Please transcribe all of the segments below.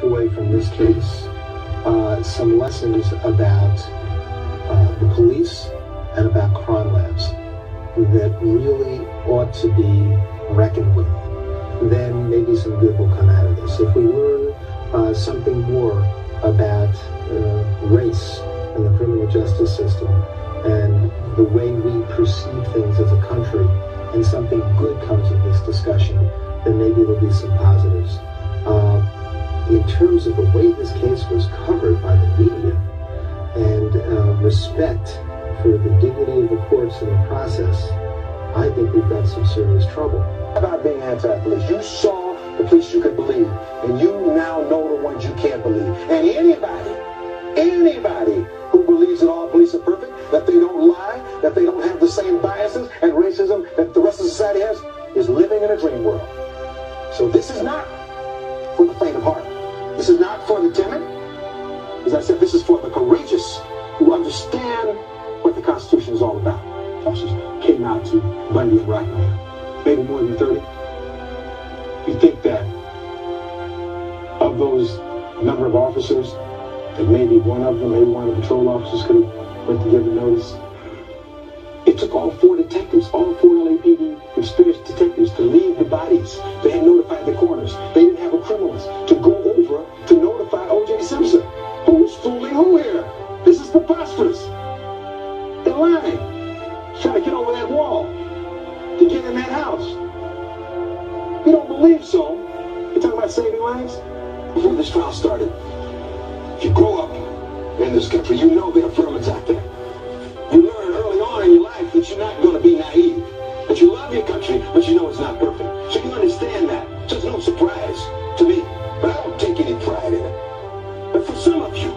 take away from this case some lessons about the police and about crime labs that really ought to be reckoned with, then maybe some good will come out of this. If we learn something more about race and the criminal justice system and the way we perceive things as a country, and something good comes of this discussion, then maybe there'll be some positives. In terms of the way this case was covered by the media and respect for the dignity of the courts and the process, I think we've got some serious trouble. About being anti-police, you saw the police you could believe, and you now know the ones you can't believe. And anybody who believes that all police are perfect, that they don't lie, that they don't have the same biases and racism that the rest of society has, is living in a dream world. So this is not for the faint of heart. This is not for the timid. As I said, this is for the courageous who understand what the Constitution is all about. Officers came out to Bundy and Rockman, maybe more than 30. You think that of those number of officers, that maybe one of them, maybe one of the patrol officers could have went to give a notice? It took all 4 detectives, all 4 LAPD experienced detectives to leave the bodies. They had notified the coroners. They didn't have a criminalist to go over to notify O.J. Simpson. Who's fooling who here? This is preposterous. They're lying. Trying to get over that wall to get in that house. You don't believe so? You're talking about saving lives? Before this trial started, if you grow up in this country, you know the affirmative act there. You learn early on in your life that you're not going to be naive, that you love your country, but you know it's not perfect. So you understand that. So it's no surprise to me, but I don't take any pride in it. But for some of you,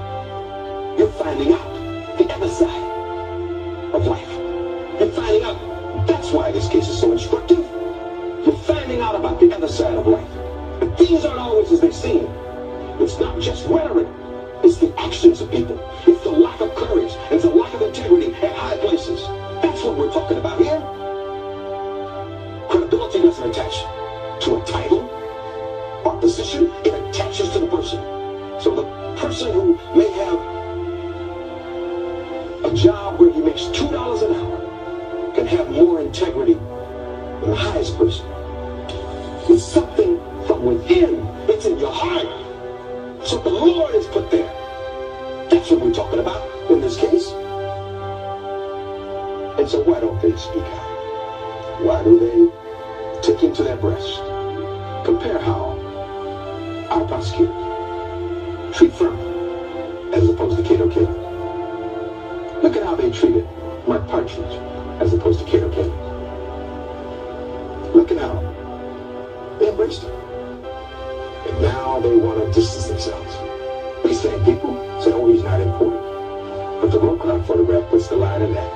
you're finding out the other side of life. You're finding out. That's why this case is so instructive. You're finding out about the other side of life. But things aren't always as they seem. It's not just rhetoric. It's the actions of people. It's the lack of courage. It's the lack of integrity at high places. That's what we're talking about here. Credibility doesn't attach to a title or position. It attaches to the person. So the person who may have a job where he makes $2 an hour can have more integrity than the highest person. It's something from within. It's in your heart. So the Lord is put there. That's what we're talking about in this case. And so why don't they speak out? Why do they take him to their breast? Compare how our prosecutors treat Furman as opposed to Cato Kelly. Look at how they treated Mark Partridge as opposed to Cato Kelly. Look at how they embraced him. And now they want to distance themselves. These same people say, oh, he's not important. But the Cochran photograph puts the line in that.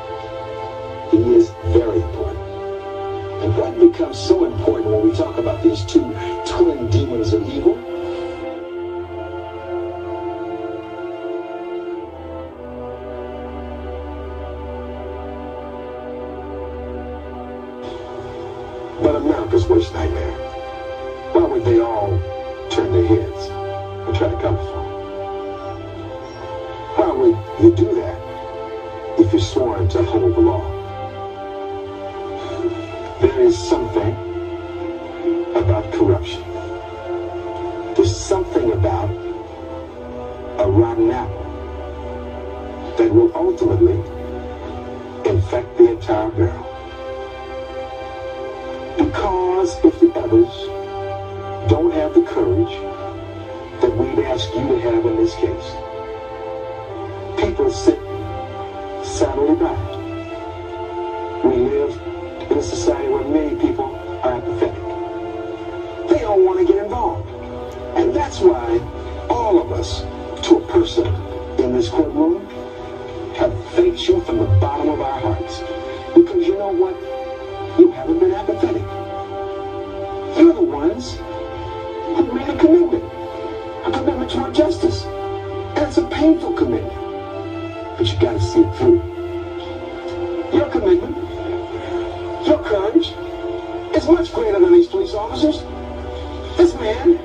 He is very important. And what becomes so important when we talk about these two twin demons of evil? But America's worst nightmare. Why would they all turn their heads and try to come for him? Why would you do that if you're sworn to uphold the law? There is something about corruption. There's something about a rotten apple that will ultimately infect the entire barrel. Because if the others don't have the courage that we'd ask you to have in this case, people sit silently by. We live in a society where many people are apathetic. They don't want to get involved. And that's why all of us, to a person in this courtroom, have thanked you from the bottom of our hearts. Because you know what? You haven't been apathetic. You're the ones who made a commitment toward justice. And it's a painful commitment. But you gotta see it through. Your commitment, your courage, is much greater than these police officers. This man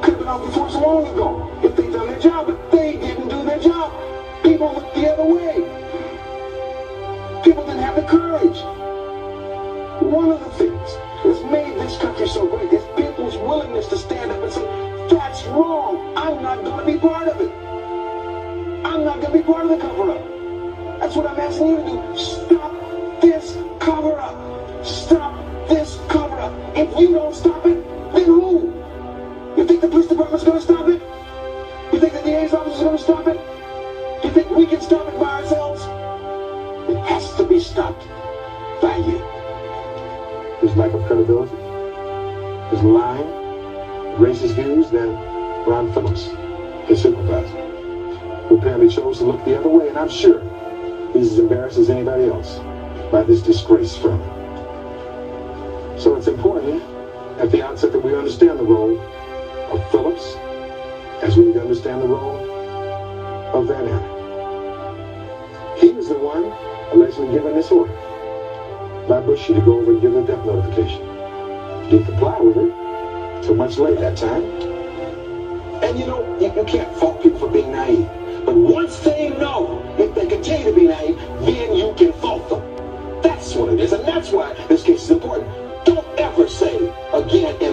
could have been out before so long ago if they done their job, but they didn't do their job. People looked the other way. People didn't have the courage. One of the things that's made this country so great is people's willingness to stand up and say, that's wrong. I'm not going to be part of it. I'm not going to be part of the cover-up. That's what I'm asking you to do. Stop this cover-up. Stop this cover-up. If you don't stop it, then who? You think the police department's going to stop it? You think the DA's office is going to stop it? You think we can stop it by ourselves? It has to be stopped by you. There's lack of credibility. There's lying, racist views. Then Ron Phillips, his supervisor, who apparently chose to look the other way, and I'm sure he's as embarrassed as anybody else by this disgrace from him. So it's important at the outset that we understand the role of Phillips as we need to understand the role of Van Aaron. He was the one allegedly given this order by Bushy to go over and give the death notification. Didn't comply with it until much later that time. And you know, you can't fault people for being naive. But once they know, if they continue to be naive, then you can fault them. That's what it is, and that's why this case is important. Don't ever say again in